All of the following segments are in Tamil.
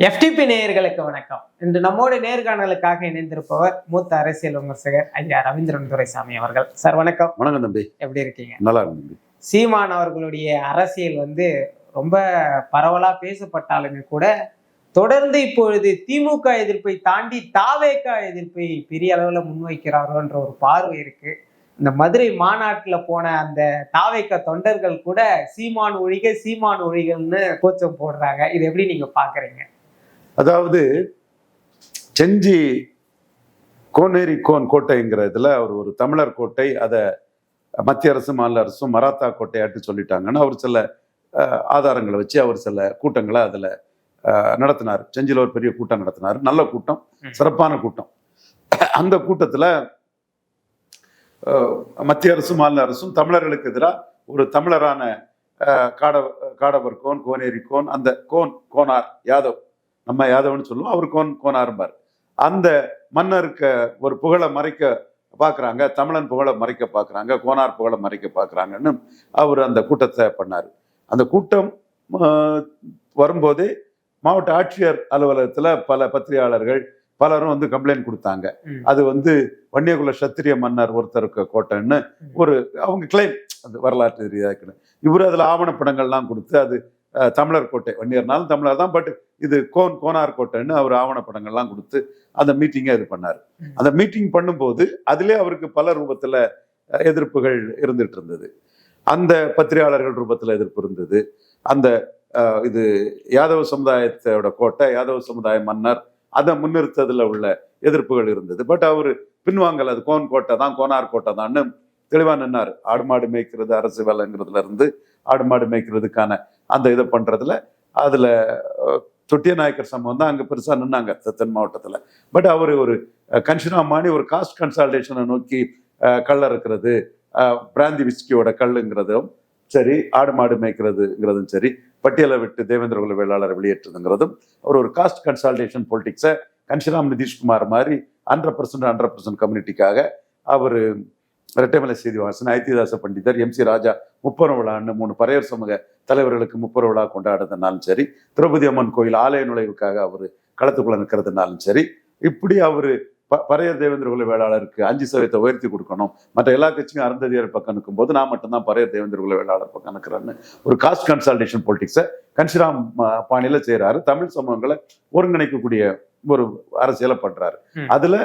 FTP நேயர்களுக்கு வணக்கம். இன்று நம்மோடு நேர்காணலுக்காக இணைந்திருப்பவர் மூத்த அரசியல் விமர்சகர் ஐயா ரவீந்திரன் துரைசாமி அவர்கள். சார் வணக்கம். வணக்கம் தம்பி. எப்படி இருக்கீங்க? நல்லா இருக்கு. சீமான் அவர்களுடைய அரசியல் ரொம்ப பரவலா பேசப்பட்டாலுமே கூட தொடர்ந்து இப்பொழுது திமுக எதிர்ப்பை தாண்டி தாவேக எதிர்ப்பை பெரிய அளவுல முன்வைக்கிறாரோன்ற ஒரு பார்வை இருக்கு. இந்த மதுரை மாநாட்டுல போன அந்த தாவேக தொண்டர்கள் கூட சீமான் ஒழிகள்னு கோச்சம் போடுறாங்க. இது எப்படி நீங்க பாக்குறீங்க? அதாவது செஞ்சி கோனேரி கோட்டைங்கிறதுல அவர் ஒரு தமிழர் கோட்டை, அதை மத்திய அரசு மாநில அரசும் மராத்தா கோட்டையாட்டு சொல்லிட்டாங்கன்னு அவர் சில ஆதாரங்களை வச்சு அவர் சில கூட்டங்களை அதில் நடத்தினார். செஞ்சியில் ஒரு பெரிய கூட்டம் நடத்தினார். நல்ல கூட்டம், சிறப்பான கூட்டம். அந்த கூட்டத்தில் மத்திய அரசும் மாநில அரசும் தமிழர்களுக்கு எதிராக ஒரு தமிழரான காடவர் கோனேரி அந்த கோனார் யாதவ், நம்ம யாதவ்னு சொல்லுவோம், அவர் கோனார்பார். அந்த மன்னருக்கு ஒரு புகழை மறைக்க பார்க்குறாங்க, தமிழன் புகழை மறைக்க பார்க்குறாங்க, கோனார் புகழை மறைக்க பார்க்குறாங்கன்னு அவர் அந்த கூட்டத்தை பண்ணார். அந்த கூட்டம் வரும்போதே மாவட்ட ஆட்சியர் அலுவலகத்தில் பல பத்திரிகையாளர்கள் பலரும் கம்ப்ளைண்ட் கொடுத்தாங்க. அது வன்னியகுல சத்திரிய மன்னர் ஒருத்தருக்கு கோட்டைன்னு அவங்க கிளைம், அது வரலாற்று ரீதியாக. இவர் அதில் ஆவணப்படங்கள்லாம் கொடுத்து அது தமிழர் கோட்டை, வன்னியர்னாலும் தமிழர் தான், பட் இது கோனார் கோட்டைன்னு அவர் ஆவணப்படங்கள்லாம் கொடுத்து அந்த மீட்டிங்கை இது பண்ணார். அந்த மீட்டிங் பண்ணும்போது அதிலே அவருக்கு பல ரூபத்தில் எதிர்ப்புகள் இருந்துட்டு இருந்தது. அந்த பத்திரிகையாளர்கள் ரூபத்தில் எதிர்ப்பு இருந்தது. அந்த இது யாதவ சமுதாயத்தோட கோட்டை, யாதவ சமுதாய மன்னர், அதை முன்னிறுத்ததுல உள்ள எதிர்ப்புகள் இருந்தது. பட் அவர் பின்வாங்கல், அது கோட்டை தான், கோனார் கோட்டை தான்னு தெளிவாக நின்னார். ஆடு மாடு மேய்க்கிறது அரசு வேலைங்கிறதுல இருந்து ஆடு மாடு மேய்க்கிறதுக்கான அந்த இதை பண்றதுல அதுல தொட்டிய நாயக்கர் சமூகம் தான் அங்க பெருசா நின்னாங்க தென் மாவட்டத்துல. பட் அவர் ஒரு கன்ஷினாமானி ஒரு காஸ்ட் கன்சால்டேஷனை நோக்கி கள்ள இருக்கிறது, பிராந்தி விஸ்கியோட கல்லுங்கிறதும் சரி, ஆடு மாடு மேய்க்கிறதுங்கிறதும் சரி, பட்டியலை விட்டு தேவேந்திர குல வேளாளர் வெளியேற்றுதுங்கிறதும் அவர் ஒரு காஸ்ட் கன்சால்டேஷன் பொலிட்டிக்ஸை கன்ஷிராம் நிதிஷ்குமார் மாதிரி 100% கம்யூனிட்டிக்காக அவர் ரெட்டைமலை சீனிவாசன், ஐத்திதாச பண்டிதர், MC ராஜா முப்பெரும் விழான்னு 3 பறையர் சமூக தலைவர்களுக்கு முப்பெரும் விழா கொண்டாடுறதுனாலும் சரி, திரௌபதி அம்மன் கோயில் ஆலய நுழைவுக்காக அவர் களத்துக்குள்ள நிற்கிறதுனாலும் சரி, இப்படி அவரு பறையர் தேவேந்திர குல வேளாளருக்கு 5% உயர்த்தி கொடுக்கணும், மற்ற எல்லா கட்சியும் அருந்ததியர் பக்கம் நிற்கும் போது நான் மட்டும்தான் பறையர் தேவேந்திர குல வேளாளர் பக்கம் நிற்கிறேன்னு ஒரு காஸ்ட் கன்சால்டேஷன் பொலிட்டிக்ஸை கன்ஷிராம் பாணியில செய்யறாரு. தமிழ் சமூகங்களை ஒருங்கிணைக்கக்கூடிய ஒரு அரசியலை பண்றாரு. அதுல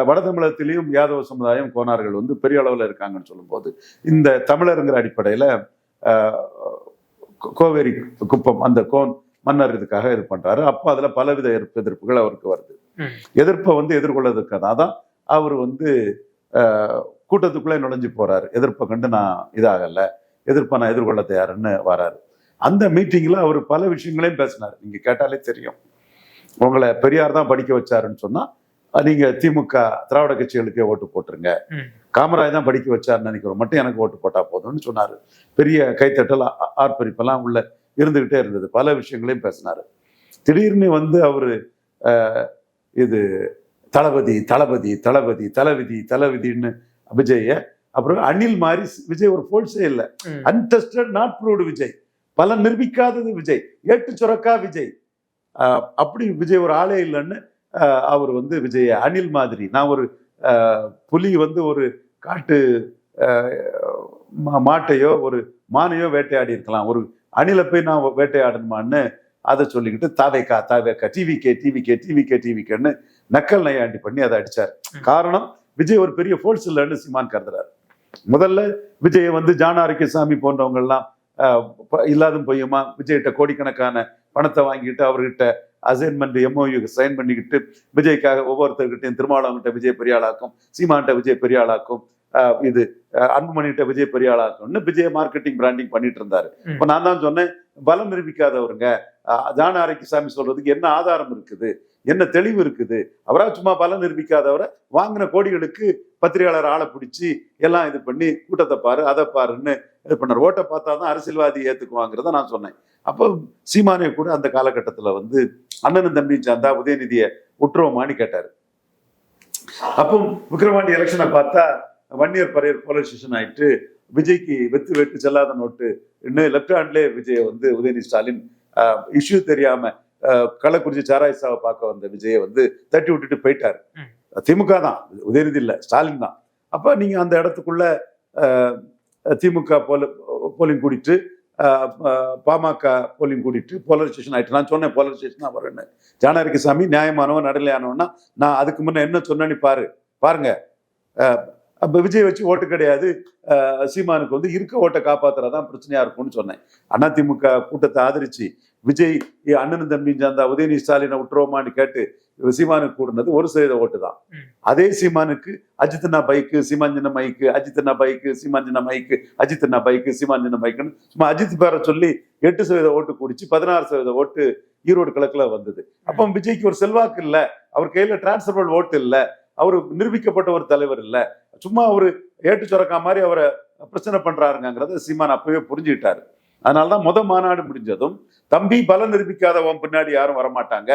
வட தமிழகத்திலையும் யாதவ சமுதாயம் கோனார்கள் பெரிய அளவுல இருக்காங்கன்னு சொல்லும் போது இந்த தமிழருங்கிற அடிப்படையில கோவேரி குப்பம் அந்த மன்னர் இதுக்காக இது பண்றாரு. அப்போ அதுல பலவித எதிர்ப்புகள் அவருக்கு வருது. எதிர்ப்பை எதிர்கொள்வதற்காக தான் அவர் கூட்டத்துக்குள்ளே நுழைஞ்சு போறாரு. எதிர்ப்பை கண்டு நான் இதாகல, எதிர்ப்பை நான் எதிர்கொள்ள தயாருன்னு வராரு. அந்த மீட்டிங்ல அவர் பல விஷயங்களையும் பேசினார். நீங்க கேட்டாலே தெரியும். உங்களை பெரியார் தான் படிக்க வச்சாருன்னு சொன்னா நீங்க திமுக திராவிட கட்சிகளுக்கே ஓட்டு போட்டுருங்க, காமராஜ் தான் படிக்க வச்சாருன்னு நினைக்கிறோம், மட்டும் எனக்கு ஓட்டு போட்டா போதும்னு சொன்னாரு. பெரிய கைத்தட்டல் ஆர்ப்பரிப்பெல்லாம் உள்ள இருந்துகிட்டே இருந்தது. பல விஷயங்களையும் பேசினாரு. திடீர்னு அவரு இது தளபதி தளபதி தளபதி தளவிதி தளவிதின்னு விஜய, அப்புறம் அணில் மாதிரி விஜய் ஒரு போல்ஸே இல்லை, அன்டெஸ்டட் நாட் ப்ரூவ்டு விஜய், பல நிரூபிக்காதது விஜய், ஏட்டு சுரக்கா விஜய், அப்படி விஜய் ஒரு ஆளே இல்லைன்னு அவர் விஜய அணில் மாதிரி, நான் ஒரு புலி ஒரு காட்டு மாட்டையோ ஒரு மானையோ வேட்டையாடி இருக்கலாம், ஒரு அணிலை போய் நான் வேட்டையாடணுமான்னு அதை சொல்லிக்கிட்டு தாவேக்கா டிவிக்கேன்னு நக்கல் நையாண்டி பண்ணி அதை அடிச்சார். காரணம், விஜய் ஒரு பெரிய ஃபோர்ஸ் இல்லைன்னு சீமான் கருதுறாரு. முதல்ல விஜய் ஜான் ஆரோக்கியசாமி போன்றவங்க எல்லாம் இல்லாதும் பொய்யுமா விஜய்கிட்ட கோடிக்கணக்கான பணத்தை வாங்கிட்டு அவர்கிட்ட அசைன்மெண்ட் MOU சைன் பண்ணிக்கிட்டு விஜய்க்காக ஒவ்வொருத்தர்கிட்டையும் திருமாவளவன்கிட்ட விஜய் பெரிய ஆளாக்கும், சீமான்கிட்ட விஜய் பெரிய ஆளாக்கும், இது அன்புமணிகிட்ட விஜய் பெரிய ஆளாக்கும்னு விஜய் மார்க்கெட்டிங் பிராண்டிங் பண்ணிட்டு இருந்தாரு. இப்ப நான் தான் சொன்னேன், பலம் நிரூபிக்காதவருங்க ஜான் ஆரோக்கியசாமி சொல்றதுக்கு என்ன ஆதாரம் இருக்குது, என்ன தெளிவு இருக்குது? அவரா சும்மா பலம் நிரூபிக்காதவரை வாங்கின கோடிகளுக்கு பத்திரிகையாளர் ஆளை பிடிச்சி எல்லாம் இது பண்ணி கூட்டத்தை பாரு அதை பாருன்னு இது பண்ணார். ஓட்டை பார்த்தா தான் அரசியல்வாதி ஏத்துக்குவாங்கிறத நான் சொன்னேன். அப்போ சீமானே கூட அந்த காலகட்டத்துல அண்ணனும் தம்பி சார்ந்தா உதயநிதியை உற்றுவமானு கேட்டாரு. அப்போ விக்கிரவாண்டி எலெக்ஷனை பார்த்தா வன்னியர் பறையர் போலரைசேஷன் ஆயிட்டு விஜய்க்கு வெட்டு செல்லாத நோட்டு இன்னும் லெப்ட் ஹேண்ட்லேயே விஜய் உதயநிதி ஸ்டாலின் இஷ்யூ தெரியாம கள்ளக்குறிச்சி சாராயசாவை பார்க்க வந்த விஜயை வந்து தட்டி விட்டுட்டு போயிட்டாரு. ம். திமுக தான், உதயநிதி இல்ல, ஸ்டாலின் தான். அப்ப நீங்க அந்த இடத்துக்குள்ள திமுக போலிங் கூடிட்டு பாமக போலிங் கூடிட்டு போலரைசேஷன் ஆயிட்டு. நான் சொன்னேன் போலரைசேஷன் தான் வரும்னு. ஜானகிசாமி நியாயமானவன் நடுநிலையானவன்னா நான் அதுக்கு முன்ன என்ன சொன்னேன்னு பாருங்க. அப்ப விஜய் வச்சு ஓட்டு கிடையாது, சீமானுக்கு வந்து இருக்க ஓட்டை காப்பாத்துறதான் பிரச்சனையா இருக்கும்னு சொன்னேன். அதிமுக கூட்டத்தை ஆதரிச்சு விஜய் அண்ணன் தம்பி அந்த உதயநிதி ஸ்டாலினை விட்டுருவோமான்னு கேட்டு சீமானுக்கு கூடுனது 1% ஓட்டு தான். அதே சீமானுக்கு அஜித்னா பைக்கு சீமாஞ்சன மைக்கு, அஜித்னா பைக்கு சீமாஞ்சன மைக்கு, அஜித்னா பைக்கு சீமாஞ்சன பைக்குன்னு சும்மா அஜித் பேரை சொல்லி 8% ஓட்டு கூடிச்சு, 16% ஓட்டு ஈரோடு கிழக்குல வந்தது. அப்போ விஜய்க்கு ஒரு செல்வாக்கு இல்ல, அவர் கையில டிரான்ஸ்பர் ஓட்டு இல்ல, அவரு நிரூபிக்கப்பட்ட ஒரு தலைவர் இல்ல, சும்மா ஒரு ஏட்டு சுரக்கா மாதிரி அவரை பிரச்சனை பண்றாருங்கிறத சீமான் அப்பவே புரிஞ்சுக்கிட்டாரு. அதனாலதான் மாநாடு முடிஞ்சதும் தம்பி பலம் நிரூபிக்காதவன் பின்னாடி யாரும் வரமாட்டாங்க,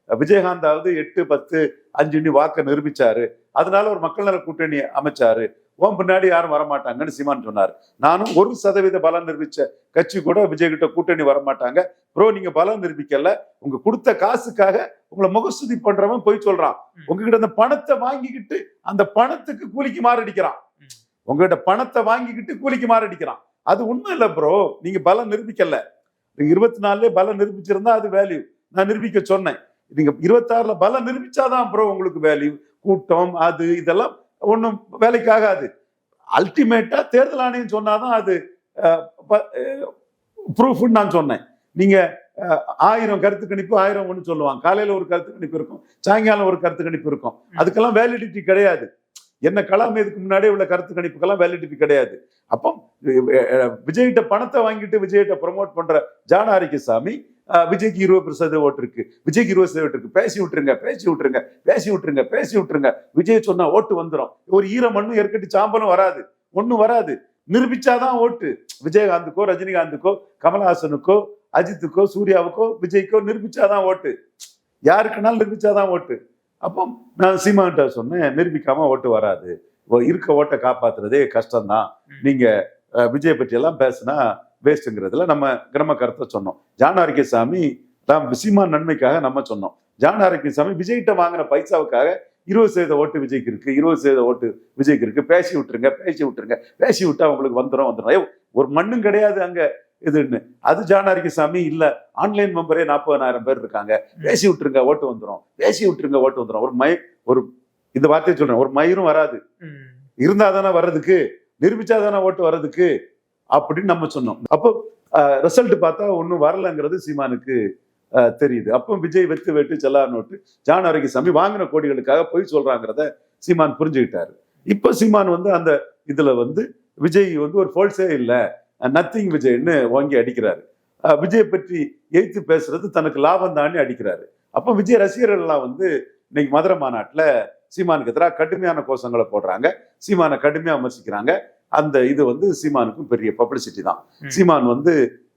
விஜயகாந்தாவது 8, 10, 5 வாக்க நிரூபிச்சாரு, அதனால ஒரு மக்கள் நல கூட்டணி அமைச்சாரு, உன் பின்னாடி யாரும் வரமாட்டாங்கன்னு சீமான் சொன்னார். நானும் 1% பலம் நிரூபிச்ச கட்சி கூட விஜய் கிட்ட கூட்டணி வரமாட்டாங்க ப்ரோ, நீங்க பலம் நிரூபிக்கல, உங்க கொடுத்த காசுக்காக உங்களை முகஸ்துதி பண்றவன் போய் சொல்றான், உங்ககிட்ட அந்த பணத்தை வாங்கிக்கிட்டு அந்த பணத்துக்கு கூலிக்கு மாரடிக்கிறான், உங்ககிட்ட பணத்தை வாங்கிக்கிட்டு கூலிக்கு மாரடிக்கிறான். அது உண்மை இல்ல ப்ரோ, நீங்க பலம் நிரூபிக்கல. 24 பலம் நிரூபிச்சிருந்தா அது வேல்யூ, நான் நிரூபிக்க சொன்னேன். நீங்க 26 பலம் நிரூபிச்சாதான் ப்ரோ உங்களுக்கு வேல்யூ. கூட்டம் அது இதெல்லாம் ஒன்றும் வேலைக்கு ஆகாது. அல்டிமேட்டா தேர்தல் ஆணையம் சொன்னாதான் அது ப்ரூஃப்னு நான் சொன்னேன். நீங்க 1000 கருத்து கணிப்பு 1000 ஒன்று சொல்லுவாங்க, காலையில ஒரு கருத்து கணிப்பு இருக்கும், சாயங்காலம் ஒரு கருத்து கணிப்பு இருக்கும், அதுக்கெல்லாம் வேலிடிட்டி கிடையாது. என்ன கலாம் இதுக்கு முன்னாடியே உள்ள கருத்து கணிப்புக்கெல்லாம் வேலிடிட்டி கிடையாது. அப்போ விஜய்கிட்ட பணத்தை வாங்கிட்டு விஜய்கிட்ட ப்ரொமோட் பண்ற ஜானகிசாமி விஜய்க்கு 20% ஓட்டு இருக்கு, விஜய்க்கு 20% ஓட்டு இருக்கு, பேசி விட்டுருங்க. விஜய் சொன்னா ஓட்டு வந்துடும், ஒரு ஈரமண்ணும் ஏற்கட்டி சாம்பலும் வராது, ஒன்னும் வராது. நிரூபிச்சாதான் ஓட்டு. விஜயகாந்துக்கோ ரஜினிகாந்துக்கோ கமல்ஹாசனுக்கோ அஜித்துக்கோ சூர்யாவுக்கோ விஜய்க்கோ நிரூபிச்சாதான் ஓட்டு, யாருக்குனாலும் நிரூபிச்சாதான் ஓட்டு. அப்போ நான் சீமான்கிட்ட சொன்னேன், நிரூபிக்காம ஓட்டு வராது, இருக்க ஓட்டை காப்பாத்துறதே கஷ்டம்தான், நீங்க விஜய் பற்றி எல்லாம் பேசினா வேஸ்ட்ங்கிறதுல நம்ம கருத்தை சொன்னோம். ஜானகிசாமி சீமான் நன்மைக்காக நம்ம சொன்னோம். ஜானகிசாமி விஜய்கிட்ட வாங்கின பைசாவுக்காக 20% ஓட்டு விஜய்க்கு இருக்கு, 20% ஓட்டு விஜய்க்கு இருக்கு, பேசி விட்டா உங்களுக்கு வந்துடும். ஒரு மண்ணும் கிடையாது அங்க இதுன்னு. அது ஜானகிசாமி இல்ல, ஆன்லைன் மெம்பரே 40,000 பேர் இருக்காங்க, பேசி விட்டுருங்க ஓட்டு வந்துடும். ஒரு இந்த வார்த்தையை சொல்றேன், ஒரு மயிரும் வராது, இருந்தாதானே வர்றதுக்கு, நிரூபிச்சாதானே ஓட்டு வர்றதுக்கு அப்படின்னு நம்ம சொன்னோம். அப்போ ரிசல்ட் பார்த்தா ஒன்னும் வரலங்கிறது சீமானுக்கு தெரியுது. அப்போ விஜய் வெட்டு செல்லா நோட்டு ஜானகிசாமி வாங்கின கோடிகளுக்காக போய் சொல்றாங்கிறத சீமான் புரிஞ்சுக்கிட்டாரு. இப்போ சீமான் வந்து அந்த இதுல வந்து விஜய் வந்து ஒரு ஃபோல்ஸே இல்ல, நத்திங் விஜய்ன்னு வாங்கி அடிக்கிறாரு. விஜய் பற்றி எய்த்து பேசுறது தனக்கு லாபம் தானே அடிக்கிறாரு. அப்போ விஜய் ரசிகர்கள் எல்லாம் வந்து இன்னைக்கு மதுரை மாநாட்டுல சீமானுக்கு எதிராக கடுமையான கோஷங்களை போடுறாங்க, சீமானை கடுமையா விமர்சிக்கிறாங்க. அந்த இது வந்து சீமானுக்கும் பெரிய பப்ளிசிட்டி தான். சீமான் வந்து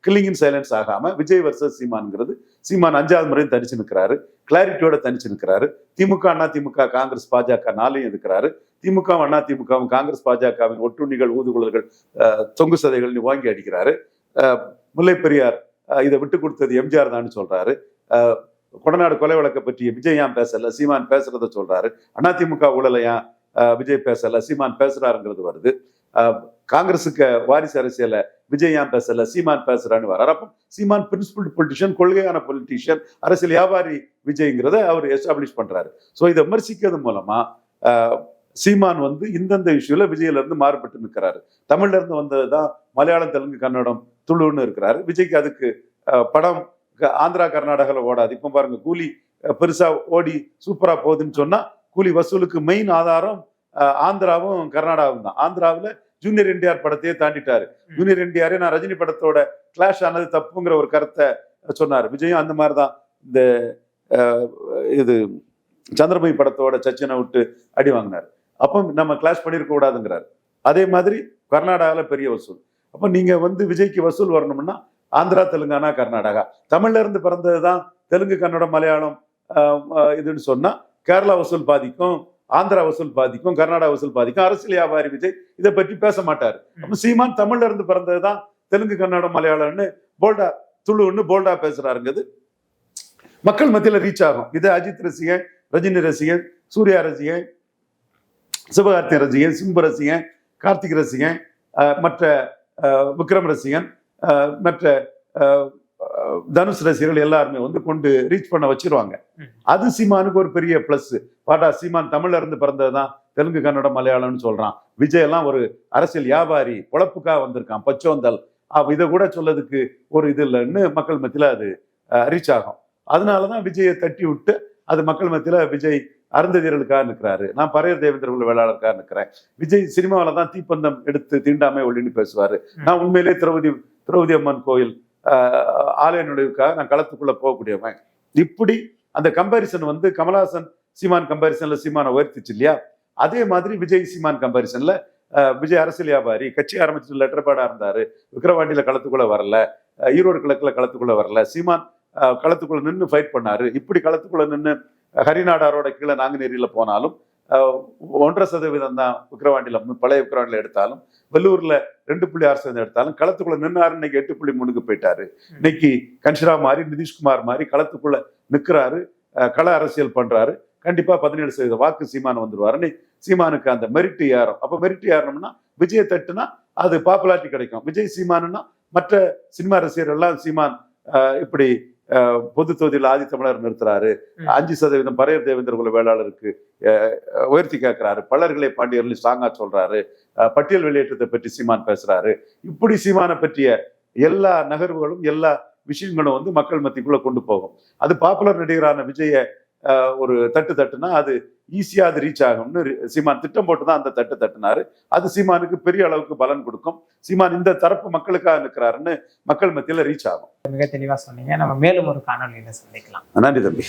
கில்லிங் இன் சைலன்ஸ் ஆகாம விஜய் வர்சஸ் சீமான்ங்கிறது, சீமான் 5வது முறையும் தனிச்சு நிற்கிறாரு, கிளாரிட்டியோட தனிச்சு நிற்கிறாரு. திமுக அதிமுக காங்கிரஸ் பாஜக நாளையும் எதுக்கிறாரு. திமுக அதிமுகவும் காங்கிரஸ் பாஜகவின் ஒட்டுண்ணிகள் ஊதுகுழல்கள் தொங்கு சதைகள் வாங்கி அடிக்கிறாரு. முல்லை பெரியார் இதை விட்டு கொடுத்தது எம்ஜிஆர் தான் சொல்றாரு. கொடநாடு கொலை வழக்கை பற்றி விஜய் ஏன் பேசல, சீமான் பேசுறத சொல்றாரு. அதிமுக ஊழலை ஏன் விஜய் பேசல, சீமான் பேசுறாருங்கிறது வருது. காங்கிரஸுக்கு வாரிசு அரசியல விஜய் ஏன் பேசல, சீமான் பேசுறான்னு வர்றாரு. அப்போ சீமான் பிரின்சிபல் பொலிட்டிஷியன், கொள்கையான பொலிட்டிஷியன், அரசியல் வியாபாரி விஜய்ங்கிறத அவர் எஸ்டாப்ளிஷ் பண்றாரு. ஸோ இதை விமர்சிக்கிறது மூலமா சீமான் வந்து இந்தந்த இஷ்யூல விஜயில இருந்து மாறுபட்டு நிற்கிறாரு. தமிழ்ல இருந்து வந்ததுதான் மலையாளம், தெலுங்கு, கன்னடம், துளுன்னு இருக்கிறாரு. விஜய்க்கு அதுக்கு படம் ஆந்திரா கர்நாடகாவில் ஓடாது. இப்போ பாருங்க, கூலி பெருசா ஓடி சூப்பரா போகுதுன்னு சொன்னா கூலி வசூலுக்கு மெயின் ஆதாரம் ஆந்திராவும் கர்நாடகாவும் தான். ஆந்திராவில் ஜூனியர் என்டிஆர் படத்தையே தாண்டிட்டாரு. ஜூனியர் என்டிஆரே நான் ரஜினி படத்தோட கிளாஷ் ஆனது தப்புங்கிற ஒரு கருத்தை சொன்னார். விஜயும் அந்த மாதிரிதான் இந்த இது சந்திரமுகி படத்தோட சச்சினை விட்டு அடி வாங்கினார். அப்போ நம்ம கிளாஷ் பண்ணிருக்க கூடாதுங்கிறார். அதே மாதிரி கர்நாடகாவில் பெரிய வசூல். அப்போ நீங்க வந்து விஜய்க்கு வசூல் வரணும்னா ஆந்திரா, தெலுங்கானா, கர்நாடகா, தமிழ்ல இருந்து பிறந்ததுதான் தெலுங்கு, கன்னடம், மலையாளம் இதுன்னு சொன்னா கேரளா வசூல் பாதிக்கும், ஆந்திரா வசூல் பாதிக்கும், கர்நாடகா வசூல் பாதிக்கும். அரசியல் வியாபாரி விஜய் இதை பற்றி பேச மாட்டாரு. அப்ப சீமான் தமிழ்ல இருந்து பிறந்ததுதான் தெலுங்கு, கன்னடம், மலையாளம்னு போல்டா, துளுன்னு போல்டா பேசுறாருங்கிறது மக்கள் மத்தியில ரீச் ஆகும். இது அஜித் ரசிகன், ரஜினி ரசிகன், சூர்யா ரசிகன், சிவகார்த்தி ரசிகன், சிம்பு ரசிகன், கார்த்திக் ரசிகன், மற்ற விக்ரம் ரசிகன், மற்ற தனுஷ் ரசிகர்கள் எல்லாருமே வந்து கொண்டு ரீச் பண்ண வச்சிருவாங்க. அது சீமானுக்கு ஒரு பெரிய பிளஸ். பாடா சீமான் தமிழ்ல இருந்து பிறந்ததுதான் தெலுங்கு, கன்னடம், மலையாளம்னு சொல்றான். விஜய் எல்லாம் ஒரு அரசியல் வியாபாரி, பொழப்புக்காக வந்திருக்கான், பச்சோந்தல். இதை கூட சொல்லதுக்கு ஒரு இது இல்லைன்னு மக்கள் மத்தியில அது ரீச் ஆகும். அதனாலதான் விஜயை தட்டி விட்டு அது மக்கள் மத்தியில விஜய் அருந்ததியர்களுக்காக நிற்கிறாரு, நான் பரையர் தேவேந்திர குல வேளாளருக்காக நிற்கிறேன். விஜய் சினிமாவில தான் தீப்பந்தம் எடுத்து தீண்டாமை ஒளின்னு பேசுவாரு. நான் உண்மையிலேயே திரௌபதி அம்மன் கோயில் ஆலய நுழைவுக்காக நான் களத்துக்குள்ள போகக்கூடியவன். இப்படி அந்த கம்பாரிசன் வந்து கமலஹாசன் சீமான் கம்பாரிசன்ல சீமானை உயர்த்திச்சு இல்லையா? அதே மாதிரி விஜய் சீமான் கம்பாரிசன்ல விஜய் அரசியல் வியாபாரி, கட்சி ஆரம்பிச்சு லெட்டர் பேடா இருந்தாரு, விக்கிரவாண்டியில களத்துக்குள்ள வரல, ஈரோடு கிழக்குல களத்துக்குள்ள வரல, சீமான் களத்துக்குள்ள நின்று ஃபைட் பண்ணாரு. இப்படி களத்துக்குள்ள நின்று ஹரிநாடாரோட கீழே நாங்குநேரியில போனாலும் 1.5% தான் விக்கிரவாண்டியில, பழைய விக்கிரவாண்டியில எடுத்தாலும், வெள்ளூர்ல 2.6% எடுத்தாலும் களத்துக்குள்ள நின்னாரு. இன்னைக்கு 8.3க்கு போயிட்டாரு. இன்னைக்கு கன்ஷரா மாதிரி, நிதிஷ்குமார் மாதிரி களத்துக்குள்ள நிக்கிறாரு, கள அரசியல் பண்றாரு. கண்டிப்பா 17% வாக்கு சீமான் வந்துருவாரு. சீமானுக்கு அந்த மெரிட் ஏறும். அப்ப மெரிட் ஏறணும்னா விஜயை தட்டுனா அது பாப்புலாரிட்டி கிடைக்கும். விஜய் சீமானுன்னா மற்ற சினிமா ரசிகர்கள் எல்லாம் சீமான் இப்படி பொது தொகுதியில் ஆதி தமிழர் நிறுத்துறாரு, 5% பரையர் தேவேந்திர குல வேளாளருக்கு உயர்த்தி கேட்கிறாரு, பலர்களை பாண்டியர்களை ஸ்ட்ராங்கா சொல்றாரு, பட்டியல் வெளியேற்றத்தை பற்றி சீமான் பேசுறாரு. இப்படி சீமானை பற்றிய எல்லா நகர்வுகளும் எல்லா விஷயங்களும் வந்து மக்கள் மத்திக்குள்ள கொண்டு போகும். அது பாப்புலர் நடிகரான விஜய ஒரு தட்டுனா அது ஈஸியா அது ரீச் ஆகும்னு சீமான் திட்டம் போட்டுதான் அந்த தட்டுனாரு. அது சீமானுக்கு பெரிய அளவுக்கு பலன் கொடுக்கும். சீமான் இந்த தரப்பு மக்களுக்காக நிற்கிறாருன்னு மக்கள் மத்தியில ரீச் ஆகும். மிக தெளிவா சொன்னீங்க. நம்ம மேலும் ஒரு காணொலியில சந்திக்கலாம். நன்றி தம்பி.